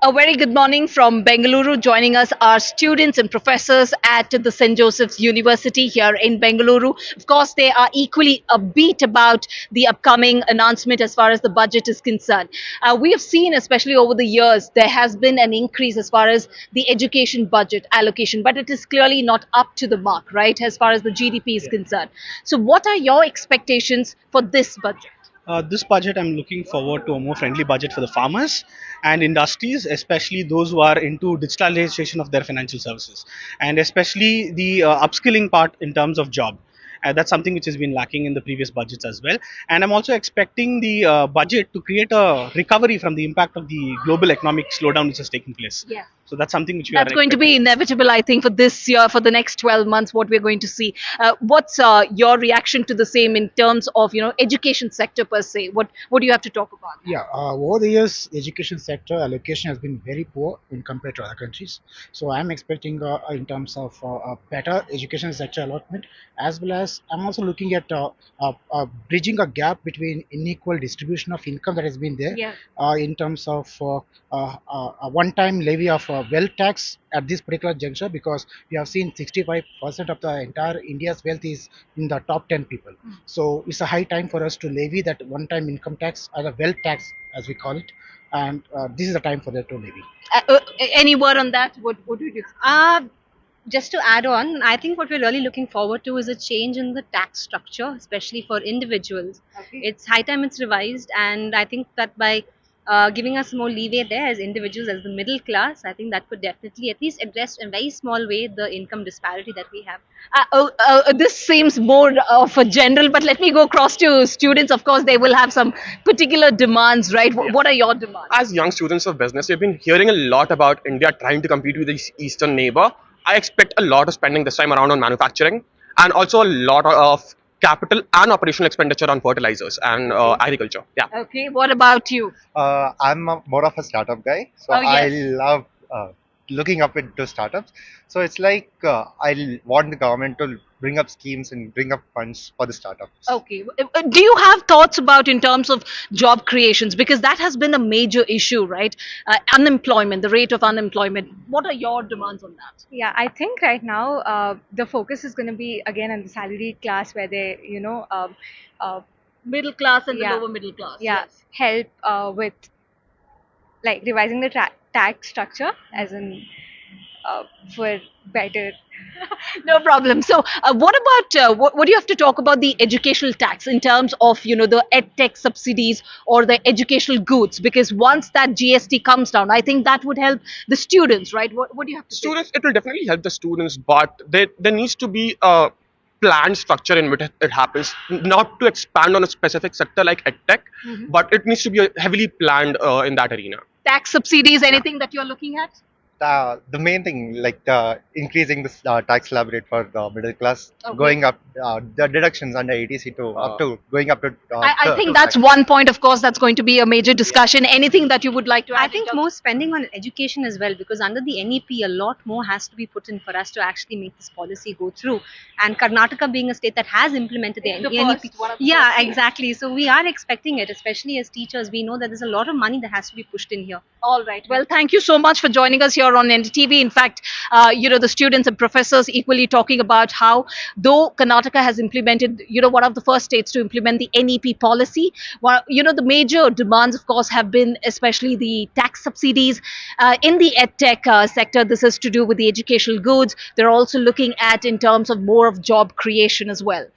A very good morning from Bengaluru. Joining us are students and professors at the St. Joseph's University here in Bengaluru. Of course, they are equally upbeat about the upcoming announcement as far as the budget is concerned. We have seen, especially over the years, there has been an increase as far as the education budget allocation, but it is clearly not up to the mark, right, as far as the GDP is concerned. So, what are your expectations for this budget? This budget, I'm looking forward to a more friendly budget for the farmers and industries, especially those who are into digitalization of their financial services, and especially the upskilling part in terms of job. That's something which has been lacking in the previous budgets as well. And I'm also expecting the budget to create a recovery from the impact of the global economic slowdown which has taken place. Yeah. So that's something which we are That's going to expecting. be inevitable, I think, for this year, for the next 12 months, what we're going to see. What's your reaction to the same in terms of, education sector per se? What do you have to talk about? Yeah, over the years, education sector allocation has been very poor in compared to other countries. So I'm expecting, in terms of a better education sector allotment, as well as I'm also looking at bridging a gap between unequal distribution of income that has been there, Yeah. in terms of a one-time levy of wealth tax at this particular juncture, because we have seen 65% of the entire India's wealth is in the top 10 people. So it's a high time for us to levy that one-time income tax, or the wealth tax as we call it, and this is the time for that to levy. Any word on that? What do you do? Just to add on, I think what we're really looking forward to is a change in the tax structure, especially for individuals. Okay. It's high time it's revised, and I think that by giving us more leeway there as individuals, as the middle class, I think that could definitely at least address in a very small way the income disparity that we have. This seems more of a general, but let me go across to students. Of course, they will have some particular demands, right? What are your demands? As young students of business, we've been hearing a lot about India trying to compete with its eastern neighbor. I expect a lot of spending this time around on manufacturing and also a lot of capital and operational expenditure on fertilizers and agriculture. Yeah. Okay, what about you? More of a startup guy, so Oh, yes. I love looking up into startups. So it's like I want the government to bring up schemes and bring up funds for the startups. Okay. Do you have thoughts about in terms of job creations? Because that has been a major issue, right? Unemployment, the rate of unemployment. What are your demands on that? Yeah, I think right now the focus is going to be again on the salaried class where they, Middle class and the Yeah. lower middle class. yeah, Yes. help with like revising the tax structure as in for better. No problem. So, what about what do you have to talk about the educational tax in terms of the edtech subsidies or the educational goods? Because once that GST comes down, I think that would help the students, right? What do you have to say? Students, it will definitely help the students, but there needs to be a planned structure in which it happens, not to expand on a specific sector like edtech, but it needs to be heavily planned in that arena. Tax subsidies, anything that you're looking at? The main thing, like increasing the tax slab rate for the middle class, Okay. going up the deductions under ATC to up to going up to. I think that's one point, of course, that's going to be a major discussion. Anything that you would like to add? I think more spending on education as well, because under the NEP, a lot more has to be put in for us to actually make this policy go through. And Karnataka being a state that has implemented the The NEP, first, one of the yeah, first, yes. exactly. So we are expecting it, especially as teachers. We know that there's a lot of money that has to be pushed in here. All right. Well, thank you so much for joining us here on NDTV. In fact, the students and professors equally talking about how, though Karnataka has implemented, one of the first states to implement the NEP policy, well, the major demands, of course, have been especially the tax subsidies in the edtech sector. This is to do with the educational goods. They're also looking at in terms of more of job creation as well.